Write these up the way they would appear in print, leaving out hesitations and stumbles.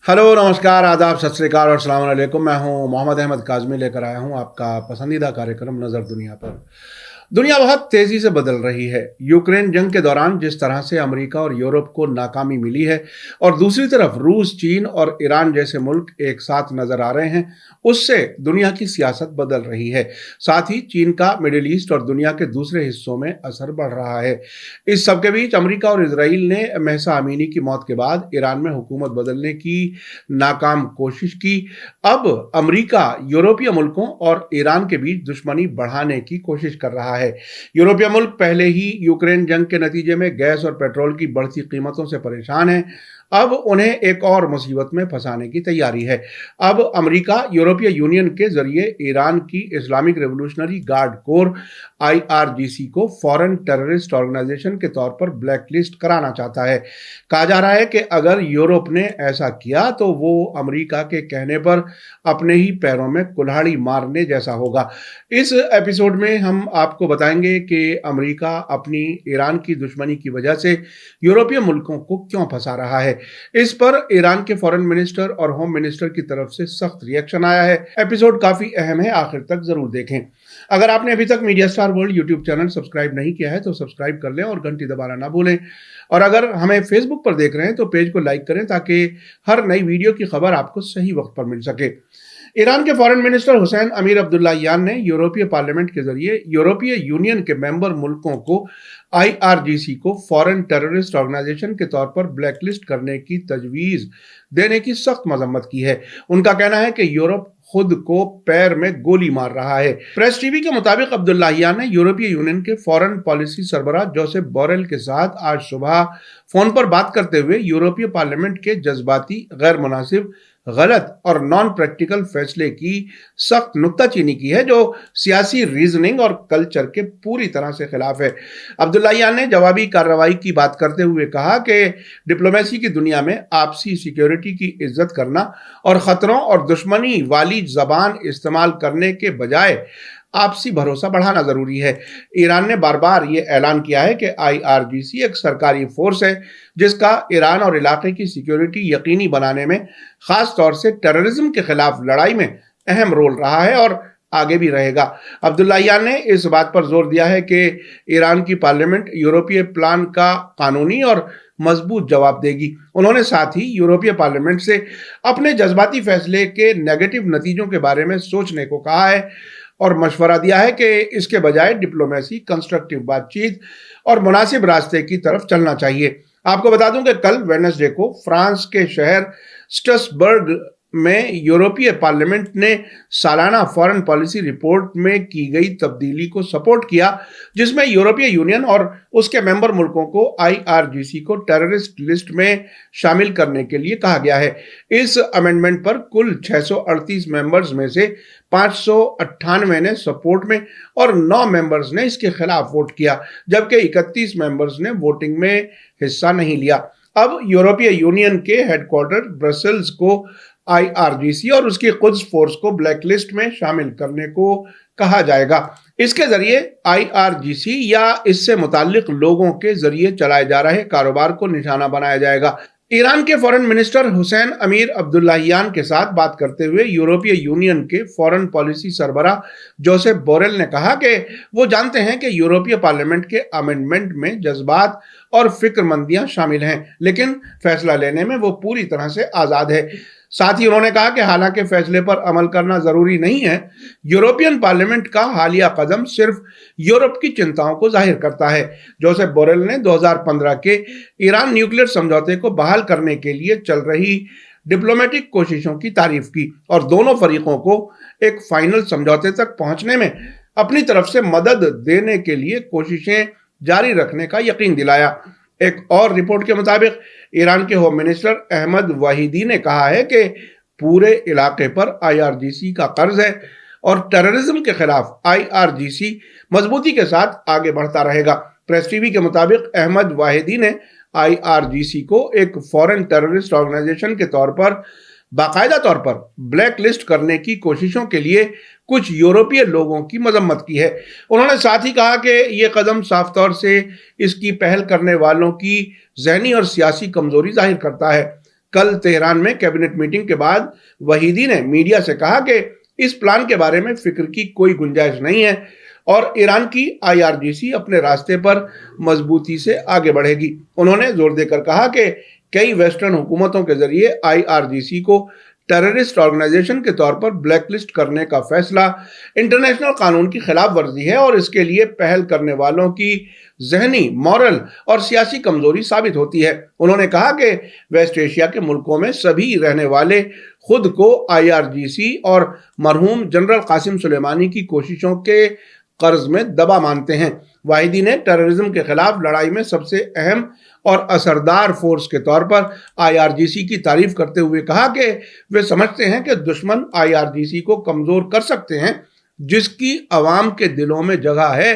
Hello, नमस्कार, आदाब, सत श्री अकाल और अस्सलाम वालेकुम। मैं हूं मोहम्मद अहमद काज़मी, लेकर आया हूं आपका पसंदीदा कार्यक्रम नज़र दुनिया पर। दुनिया बहुत तेज़ी से बदल रही है। यूक्रेन जंग के दौरान जिस तरह से अमेरिका और यूरोप को नाकामी मिली है और दूसरी तरफ रूस, चीन और ईरान जैसे मुल्क एक साथ नज़र आ रहे हैं, उससे दुनिया की सियासत बदल रही है। साथ ही चीन का मिडिल ईस्ट और दुनिया के दूसरे हिस्सों में असर बढ़ रहा है। इस सबके बीच अमेरिका और इजराइल ने महसा अमीनी की मौत के बाद ईरान में हुकूमत बदलने की नाकाम कोशिश की। अब अमेरिका यूरोपीय मुल्कों और ईरान के बीच दुश्मनी बढ़ाने की कोशिश कर रहा है। यूरोपीय मुल्क पहले ही यूक्रेन जंग के नतीजे में गैस और पेट्रोल की बढ़ती कीमतों से परेशान हैं। अब उन्हें एक और मुसीबत में फंसाने की तैयारी है। अब अमेरिका यूरोपीय यूनियन के जरिए ईरान की Islamic revolutionary guard core IRGC को फॉरेन टेररिस्ट ऑर्गेनाइजेशन के तौर पर ब्लैक लिस्ट कराना चाहता है। कहा जा रहा है कि अगर यूरोप ने ऐसा किया तो वो अमेरिका के कहने पर अपने ही पैरों में कुल्हाड़ी मारने जैसा होगा। इस एपिसोड में हम आपको बताएंगे कि अमेरिका अपनी ईरान की दुश्मनी की वजह से यूरोपीय मुल्कों को क्यों फंसा रहा है। इस पर ईरान के फॉरेन मिनिस्टर और होम मिनिस्टर की तरफ से सख्त रिएक्शन आया है। एपिसोड काफी अहम है, आखिर तक जरूर देखें। अगर आपने अभी तक media star world YouTube channel subscribe नहीं किया है तो सब्सक्राइब कर लें और घंटी दबाना ना भूलें। और अगर हमें फेसबुक पर देख रहे हैं तो पेज को लाइक करें ताकि हर नई वीडियो की खबर आपको सही वक्त पर मिल सके। ईरान के फॉरेन मिनिस्टर हुसैन अमीर अब्दुल्लाहियान ने यूरोपीय पार्लियामेंट के जरिए यूरोपीय यूनियन के मेंबर मुल्कों को IRGC को फॉरेन टेररिस्ट ऑर्गेनाइजेशन के तौर पर ब्लैकलिस्ट करने की तजवीज देने की सख्त मजम्मत की है। उनका कहना है कि यूरोप खुद को पैर में गोली मार रहा है। प्रेस टीवी के मुताबिक अब्दुल्लाहियान ने यूरोपीय यूनियन के फॉरेन पॉलिसी सरबराह जोसेफ बोरेल के साथ आज सुबह फोन पर बात करते हुए यूरोपीय पार्लियामेंट के जज्बाती, गैर मुनासिब, गलत और नॉन प्रैक्टिकल फैसले की सख्त नुक्ताचीनी की है जो सियासी रीजनिंग और कल्चर के पूरी तरह से खिलाफ है। अब्दुल्लाहियान ने जवाबी कार्रवाई की बात करते हुए कहा कि डिप्लोमेसी की दुनिया में आपसी सिक्योरिटी की इज्जत करना और खतरों और दुश्मनी वाली जबान इस्तेमाल करने के बजाय आपसी भरोसा बढ़ाना जरूरी है। ईरान ने बार बार ये ऐलान किया है कि IRGC एक सरकारी फोर्स है जिसका ईरान और इलाके की सिक्योरिटी यकीनी बनाने में, खास तौर से टेररिज्म के खिलाफ लड़ाई में अहम रोल रहा है और आगे भी रहेगा। अब्दुल्लाहियान ने इस बात पर जोर दिया है कि ईरान की पार्लियामेंट यूरोपीय प्लान का कानूनी और मजबूत जवाब देगी। उन्होंने साथ ही यूरोपीय पार्लियामेंट से अपने जज्बाती फैसले के नेगेटिव नतीजों के बारे में सोचने को कहा है और मशवरा दिया है कि इसके बजाय डिप्लोमेसी, कंस्ट्रक्टिव बातचीत और मुनासिब रास्ते की तरफ चलना चाहिए। आपको बता दूं कि कल वेडनेसडे को फ्रांस के शहर स्ट्रासबर्ग में यूरोपीय पार्लियामेंट ने सालाना फॉरेन पॉलिसी रिपोर्ट में की गई तब्दीली को सपोर्ट किया, जिसमें यूरोपीय यूनियन और उसके मेंबर मुल्कों को IRGC को टेररिस्ट लिस्ट में शामिल करने के लिए कहा गया है। इस अमेंडमेंट पर कुल 638 मेंबर्स में से 598 ने सपोर्ट में और 9 मेंबर्स ने इसके खिलाफ वोट किया, जबकि 31 मेंबर्स ने वोटिंग में हिस्सा नहीं लिया। अब यूरोपीय यूनियन के हेडक्वार्टर ब्रसेल्स को IRGC और उसकी कुद्स फोर्स को ब्लैकलिस्ट में शामिल करने को कहा जाएगा। इसके जरिए IRGC या इससे मुताल्लिक लोगों के जरिए चलाए जा रहे कारोबार को निशाना बनाया जाएगा। ईरान के फॉरेन मिनिस्टर हुसैन अमीर अब्दुल्लाहियान के साथ बात करते हुए यूरोपीय यूनियन के फॉरेन पॉलिसी सरबराह जोसेफ बोरेल ने कहा कि वो जानते हैं कि यूरोपीय पार्लियामेंट के अमेंडमेंट में जज्बात और फिक्रमंदियां शामिल हैं, लेकिन फैसला लेने में वो पूरी तरह से आज़ाद है। साथ ही उन्होंने कहा कि हालांकि फैसले पर अमल करना जरूरी नहीं है, यूरोपियन पार्लियामेंट का हालिया कदम सिर्फ यूरोप की चिंताओं को जाहिर करता है। जोसेफ बोरेल ने 2015 के ईरान न्यूक्लियर समझौते को बहाल करने के लिए चल रही डिप्लोमेटिक कोशिशों की तारीफ की और दोनों फरीकों को एक फाइनल समझौते तक पहुंचने में अपनी तरफ से मदद देने के लिए कोशिशें जारी रखने का यकीन दिलाया। एक और रिपोर्ट के मुताबिक ईरान के होम मिनिस्टर अहमद वाहिदी ने कहा है कि पूरे इलाके पर IRGC का कर्ज है और टेररिज्म के खिलाफ IRGC मजबूती के साथ आगे बढ़ता रहेगा। प्रेस टीवी के मुताबिक अहमद वाहिदी ने IRGC को एक फॉरेन टेररिस्ट ऑर्गेनाइजेशन के तौर पर बाकायदा तौर पर ब्लैक लिस्ट करने की कोशिशों के लिए कुछ यूरोपीय लोगों की मजम्मत की है। उन्होंने साथ ही कहा कि ये कदम साफ तौर से इसकी पहल करने वालों की ज़हनी और सियासी कमजोरी जाहिर करता है। कल तेहरान में कैबिनेट मीटिंग के बाद वहीदी ने मीडिया से कहा कि इस प्लान के बारे में फिक्र की कोई गुंजाइश नहीं है और ईरान की IRGC अपने रास्ते पर मजबूती से आगे बढ़ेगी। उन्होंने जोर देकर कहा कि कई वेस्टर्न हुकूमतों के जरिए IRGC को टेररिस्ट ऑर्गेनाइजेशन के तौर पर ब्लैकलिस्ट करने का फैसला इंटरनेशनल कानून की खिलाफ वर्जी है और इसके लिए पहल करने वालों की ज़हनी, मॉरल और सियासी कमजोरी साबित होती है। उन्होंने कहा कि वेस्ट एशिया के मुल्कों में सभी रहने वाले खुद को IRGC और मरहूम जनरल कासिम सुलेमानी की कोशिशों के कर्ज में दबा मानते हैं। वाहिदी ने टेररिज्म के खिलाफ लड़ाई में सबसे अहम और असरदार फोर्स के तौर पर IRGC की तारीफ करते हुए कहा कि वे समझते हैं कि दुश्मन IRGC को कमजोर कर सकते हैं जिसकी अवाम के दिलों में जगह है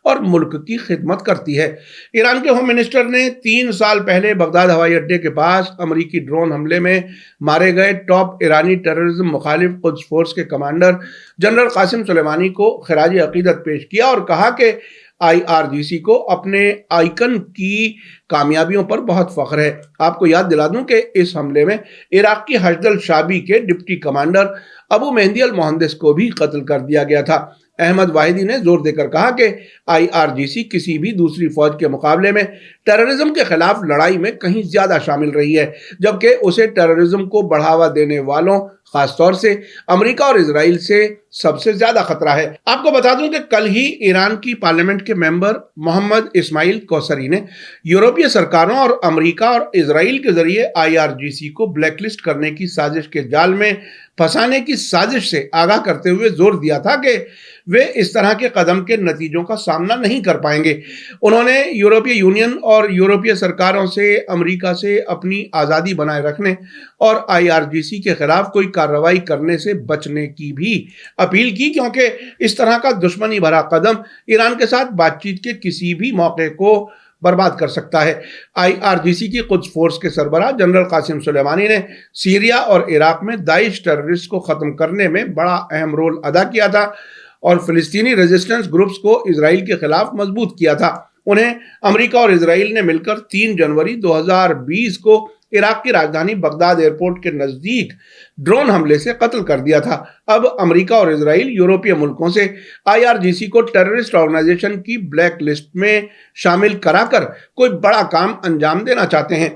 और मुल्क की खिदमत करती है। ईरान के होम मिनिस्टर ने 3 साल पहले बगदाद हवाई अड्डे के पास अमरीकी ड्रोन हमले में मारे गए टॉप ईरानी टेररिज्म मुखालिफ कुद्स फोर्स के कमांडर जनरल कासिम सुलेमानी को खिराज अकीदत पेश किया और कहा कि IRGC को अपने आइकन की कामयाबियों पर बहुत फख्र है। आपको याद दिला दूं कि इस हमले में इराक की हशदल शाबी के डिप्टी कमांडर अबू मेहंदी अल मोहंदिस को भी कत्ल कर दिया गया था। अहमद वाहिदी ने जोर देकर कहा कि IRGC किसी भी दूसरी फौज के मुकाबले में टेररिज्म के खिलाफ लड़ाई में कहीं ज्यादा शामिल रही है, जबकि उसे टेररिज्म को बढ़ावा देने वालों खासतौर से अमेरिका और इजराइल से सबसे ज्यादा खतरा है। आपको बता दूं कि कल ही ईरान की पार्लियामेंट के मेंबर मोहम्मद इस्माइल कौसरी ने यूरोपीय सरकारों और अमेरिका और इजराइल के जरिए IRGC को ब्लैकलिस्ट करने की साजिश के जाल में फंसाने की साजिश से आगाह करते हुए जोर दिया था कि वे इस तरह के कदम के नतीजों का सामना नहीं कर पाएंगे। उन्होंने यूरोपीय यूनियन और यूरोपीय सरकारों से अमेरिका से अपनी आज़ादी बनाए रखने और IRGC के खिलाफ कोई कार्रवाई करने से बचने की भी अपील की, क्योंकि इस तरह का दुश्मनी भरा कदम ईरान के साथ बातचीत के किसी भी मौके को बर्बाद कर सकता है। IRGC की कुद्स फोर्स के सरबराह जनरल कासिम सुलेमानी ने सीरिया और इराक में दाइश टेररिस्ट को खत्म करने में बड़ा अहम रोल अदा किया था और फिलिस्तीनी रेजिस्टेंस ग्रुप्स को इजराइल के खिलाफ मजबूत किया था। उन्हें अमेरिका और इजराइल ने मिलकर 3 जनवरी 2020 को इराक की राजधानी बगदाद एयरपोर्ट के नजदीक ड्रोन हमले से कत्ल कर दिया था। अब अमेरिका और इजराइल यूरोपीय मुल्कों से IRGC को टेररिस्ट ऑर्गेनाइजेशन की ब्लैक लिस्ट में शामिल कराकर कोई बड़ा काम अंजाम देना चाहते हैं।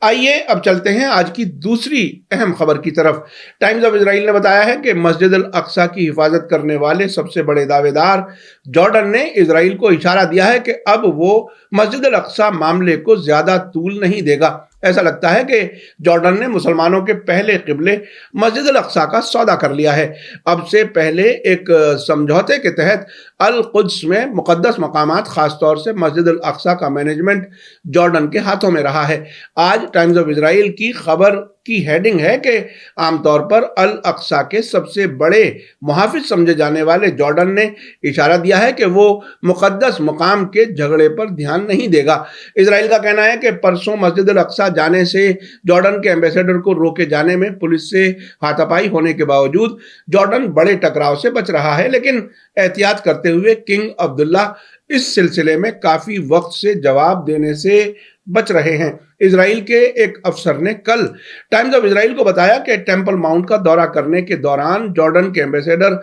आइए अब चलते हैं आज की दूसरी अहम खबर की तरफ। टाइम्स ऑफ इजराइल ने बताया है कि मस्जिद अल अक्सा की हिफाजत करने वाले सबसे बड़े दावेदार जॉर्डन ने इजराइल को इशारा दिया है कि अब वो मस्जिद अल अक्सा मामले को ज्यादा तूल नहीं देगा। ऐसा लगता है कि जॉर्डन ने मुसलमानों के पहले किबले मस्जिद अल अक्सा का सौदा कर लिया है। अब से पहले एक समझौते के तहत अल कुद्स में मुकद्दस मकामात खासतौर से मस्जिद अल अक्सा का मैनेजमेंट जॉर्डन के हाथों में रहा है। आज टाइम्स ऑफ इजराइल की खबर की हेडिंग है कि आमतौर पर अल अक्सा के सबसे बड़े मुहाफिज समझे जाने वाले जॉर्डन ने इशारा दिया है कि वो मुकद्दस मकाम के झगड़े पर ध्यान नहीं देगा। इजराइल का कहना है कि परसों मस्जिद अल अक्सा जाने से जॉर्डन के एम्बेसडर को रोके जाने में पुलिस से हाथापाई होने के बावजूद जॉर्डन बड़े टकराव से बच रहा है, लेकिन एहतियात करते हुए किंग अब्दुल्ला इस सिलसिले में काफी वक्त से जवाब देने से बच रहे हैं। इजराइल के एक अफसर ने कल टाइम्स ऑफ इजराइल को बताया कि टेम्पल माउंट का दौरा करने के दौरान जॉर्डन के एम्बेसडर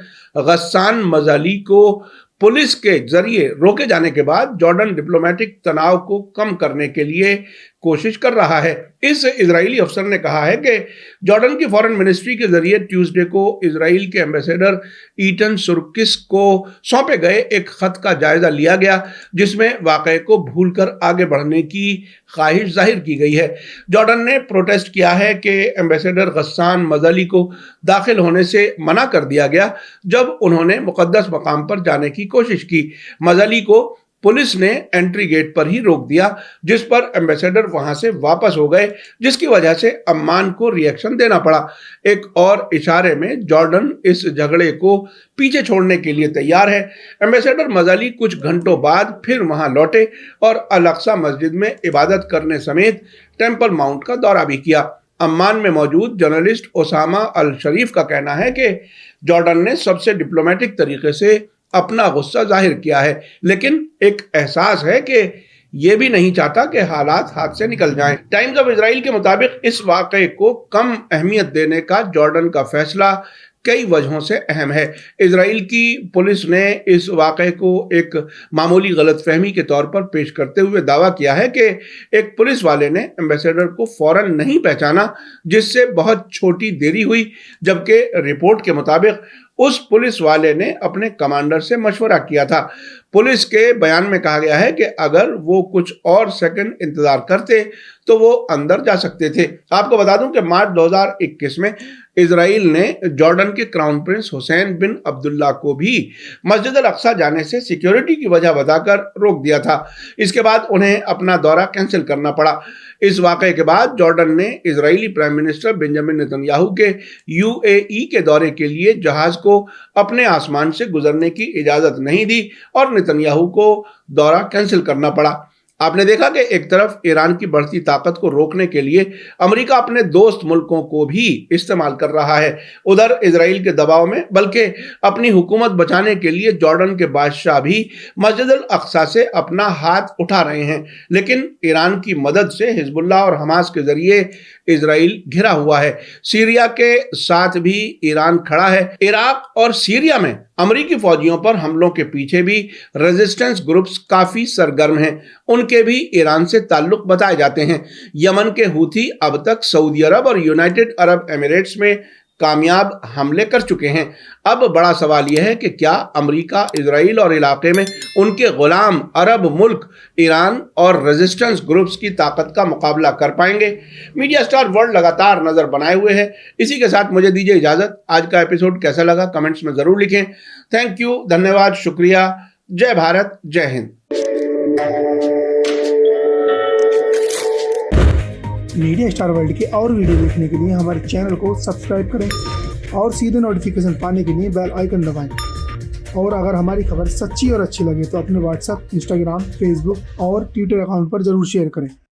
गस्सान मजाली को पुलिस के जरिए रोके जाने के बाद जॉर्डन डिप्लोमेटिक तनाव को कम करने के लिए कोशिश कर रहा है। इस इजरायली अफसर ने कहा है कि जॉर्डन की फॉरेन मिनिस्ट्री के जरिए ट्यूसडे को इजराइल के एम्बेसडर ईटन सुरकिस को सौंपे गए एक खत का जायजा लिया गया, जिसमें वाकये को भूलकर आगे बढ़ने की ख्वाहिश जाहिर की गई है। जॉर्डन ने प्रोटेस्ट किया है कि एम्बेसडर गस्सान मजाली को दाखिल होने से मना कर दिया गया जब उन्होंने मुकद्दस मकाम पर जाने की कोशिश की। मजाली को पुलिस ने एंट्री गेट पर ही रोक दिया, जिस पर एम्बेसडर वहां से वापस हो गए, जिसकी वजह से अम्मान को रिएक्शन देना पड़ा। एक और इशारे में जॉर्डन इस झगड़े को पीछे छोड़ने के लिए तैयार है। एम्बेसडर मजाली कुछ घंटों बाद फिर वहां लौटे और अल अक्सा मस्जिद में इबादत करने समेत टेम्पल माउंट का दौरा भी किया। अम्मान में मौजूद जर्नलिस्ट ओसामा अल शरीफ का कहना है कि जॉर्डन ने सबसे डिप्लोमेटिक तरीके से अपना गुस्सा जाहिर किया है, लेकिन एक एहसास है कि یہ بھی نہیں چاہتا کہ حالات ہاتھ سے نکل جائیں۔ ٹائمز آف اسرائیل کے مطابق اس واقعے کو کم اہمیت دینے کا جارڈن کا فیصلہ کئی وجہوں سے اہم ہے۔ اسرائیل کی پولیس نے اس واقعے کو ایک معمولی غلط فہمی کے طور پر پیش کرتے ہوئے دعویٰ کیا ہے کہ ایک پولیس والے نے ایمبیسیڈر کو فوراً نہیں پہچانا، جس سے بہت چھوٹی دیری ہوئی، جبکہ رپورٹ کے مطابق اس پولیس والے نے اپنے کمانڈر سے مشورہ کیا تھا۔ پولیس کے بیان میں کہا گیا ہے کہ اگر وہ کچھ اور سیکنڈ انتظار کرتے تو وہ اندر جا سکتے تھے۔ آپ کو بتا دوں کہ مارچ 2021 میں اسرائیل نے جارڈن کے کراؤن پرنس حسین بن عبداللہ کو بھی مسجد الاقصی جانے سے سیکیورٹی کی وجہ بتا کر روک دیا تھا۔ اس کے بعد انہیں اپنا دورہ کینسل کرنا پڑا۔ اس واقعے کے بعد جارڈن نے Israeli prime minister Benjamin Netanyahu کے UAE کے دورے کے لیے جہاز کو اپنے آسمان سے گزرنے کی اجازت نہیں دی اور نیتن یاہو کو دورہ کینسل کرنا پڑا۔ آپ نے دیکھا کہ ایک طرف ایران کی بڑھتی طاقت کو روکنے کے لیے امریکہ اپنے دوست ملکوں کو بھی استعمال کر رہا ہے، ادھر اسرائیل کے دباؤ میں بلکہ اپنی حکومت بچانے کے لیے جارڈن کے بادشاہ بھی مسجد الاقصی سے اپنا ہاتھ اٹھا رہے ہیں، لیکن ایران کی مدد سے حزب اللہ اور حماس کے ذریعے اسرائیل گھرا ہوا ہے۔ سیریا کے ساتھ بھی ایران کھڑا ہے۔ عراق اور سیریا میں امریکی فوجیوں پر حملوں کے پیچھے بھی ریزسٹنس گروپس کافی سرگرم ہیں، ان کے بھی ایران سے تعلق بتائے جاتے ہیں۔ یمن کے ہوتھی اب تک سعودی عرب اور یونائٹڈ عرب ایمریٹس میں کامیاب حملے کر چکے ہیں۔ اب بڑا سوال یہ ہے کہ کیا امریکہ، اسرائیل اور علاقے میں ان کے غلام عرب ملک ایران اور ریزسٹنس گروپس کی طاقت کا مقابلہ کر پائیں گے؟ میڈیا اسٹار ورلڈ لگاتار نظر بنائے ہوئے ہے۔ اسی کے ساتھ مجھے دیجیے اجازت۔ آج کا ایپیسوڈ کیسا لگا کمنٹس میں ضرور لکھیں۔ تھینک یو، دھنیہ واد، شکریہ۔ جے بھارت، جے ہند۔ میڈیا اسٹار ورلڈ کے اور ویڈیو دیکھنے کے لیے ہمارے چینل کو سبسکرائب کریں اور سیدھے نوٹیفیکیشن پانے کے لیے بیل آئیکن دبائیں۔ اور اگر ہماری خبر سچی اور اچھی لگے تو اپنے واٹس ایپ، انسٹاگرام، فیس بک اور ٹویٹر اکاؤنٹ پر ضرور شیئر کریں۔